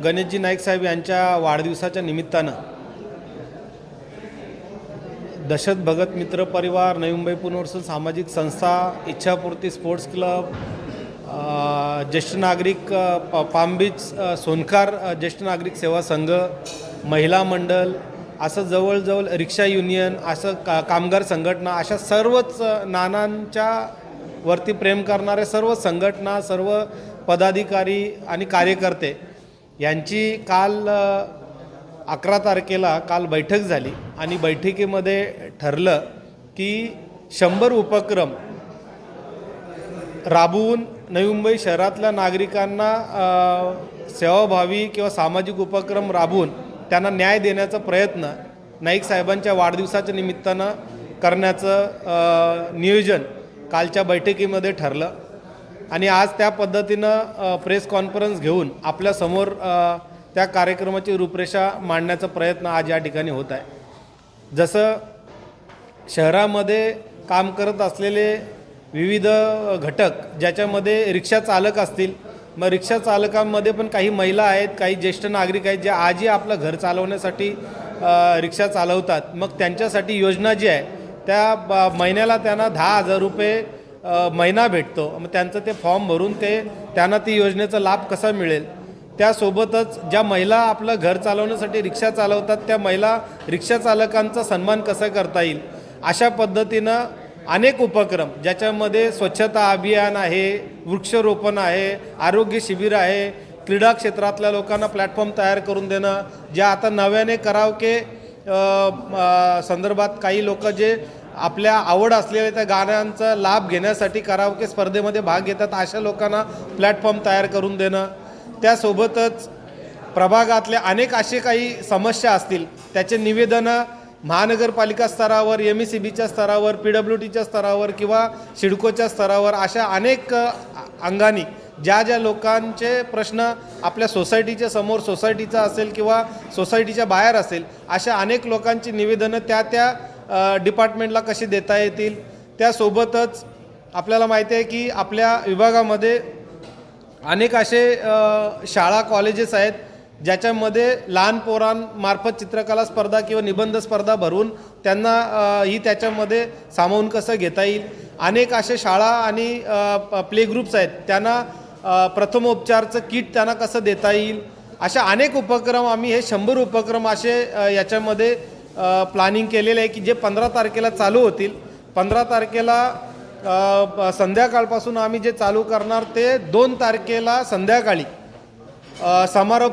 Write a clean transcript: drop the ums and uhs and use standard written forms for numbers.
गणेशजी नाईक साहेब यांच्या वाढदिवसाच्या निमित्तानं दशरथ भगत मित्र परिवार, नवी मुंबई पुनर्वसन सामाजिक संस्था, इच्छापूर्ती स्पोर्ट्स क्लब, ज्येष्ठ नागरिक पाम बीच सोनकार ज्येष्ठ नागरिक सेवा संघ, महिला मंडळ, असं जवळजवळ रिक्षा युनियन, असं कामगार संघटना, अशा सर्वच नानांच्या वरती प्रेम करणारे सर्व संघटना, सर्व पदाधिकारी आणि कार्यकर्ते यांची काल 11 तारखेला काल बैठक झाली आणि बैठकीमध्ये ठरलं की 100 उपक्रम राबवून नवी मुंबई शहरातल्या नागरिकांना सेवाभावी किंवा सामाजिक उपक्रम राबवून त्यांना न्याय देण्याचा प्रयत्न नाईक साहेबांच्या वाढदिवसाच्या निमित्तानं करण्याचं नियोजन कालच्या बैठकीमध्ये ठरलं आणि आज त्या पद्धतीनं प्रेस कॉन्फरन्स घेऊन आपल्यासमोर त्या कार्यक्रमाची रूपरेषा मांडण्याचा प्रयत्न आज या ठिकाणी होत आहे। जसं शहरामध्ये काम करत असलेले विविध घटक ज्याच्यामध्ये रिक्षा चालक असतील, मग रिक्षा चालकांमध्ये पण काही महिला आहेत, काही ज्येष्ठ नागरिक आहेत जे आजही आपलं घर चालवण्यासाठी रिक्षा चालवतात, मग त्यांच्यासाठी योजना जी आहे त्या महिन्याला त्यांना 10,000 रुपये महिना भेटतो। मग त्यांचं ते फॉर्म भरून त्यांना ती योजनेचा लाभ कसा मिळेल, त्यासोबतच ज्या महिला आपलं घर चालवण्यासाठी रिक्षा चालवतात त्या महिला रिक्षा चालकांचा सन्मान कसा करता येईल, अशा पद्धतीनं अनेक उपक्रम ज्याच्यामध्ये स्वच्छता अभियान आहे, वृक्षारोपण आहे, आरोग्य शिबिर आहे, क्रीडा क्षेत्रातल्या लोकांना प्लॅटफॉर्म तयार करून देणं, ज्या आता नव्याने कराओके संदर्भात काही लोक जे आपल्या आवड असलेल्या त्या गाण्यांचा लाभ घेण्यासाठी कराओके स्पर्धेमध्ये भाग घेतात, अशा लोकांना प्लॅटफॉर्म तयार करून देणं, त्यासोबतच प्रभागातल्या अनेक असे काही समस्या असतील त्याचे निवेदनं महानगरपालिका स्तरावर, MSEBच्या स्तरावर, PWDच्या स्तरावर किंवा सिडकोच्या स्तरावर अशा अनेक अंगानी ज्या लोकांचे प्रश्न आपल्या सोसायटीच्या समोर, सोसायटीचा असेल किंवा सोसायटीच्या बाहेर असेल, अशा अनेक लोकांची निवेदनं त्या डिपार्टमेंटला कशी देता येतील। त्यासोबतच आपल्याला माहिती आहे की आपल्या विभागामध्ये अनेक असे शाळा कॉलेजेस आहेत ज्याच्यामध्ये लहान पोरांमार्फत चित्रकला स्पर्धा किंवा निबंध स्पर्धा भरून त्यांना ही त्याच्यामध्ये सामावून कसं घेता येईल। अनेक असे शाळा आणि प्ले ग्रुप्स आहेत त्यांना प्रथमोपचारचं किट त्यांना कसं देता येईल, अशा अनेक उपक्रम आम्ही हे 100 उपक्रम असे याच्यामध्ये प्लॅनिंग केलेले आहे की जे 15 तारखेला चालू होतील। 15 तारखेला संध्याकाळपासून आम्ही जे चालू करणार ते 2 तारखेला संध्याकाळी समारोप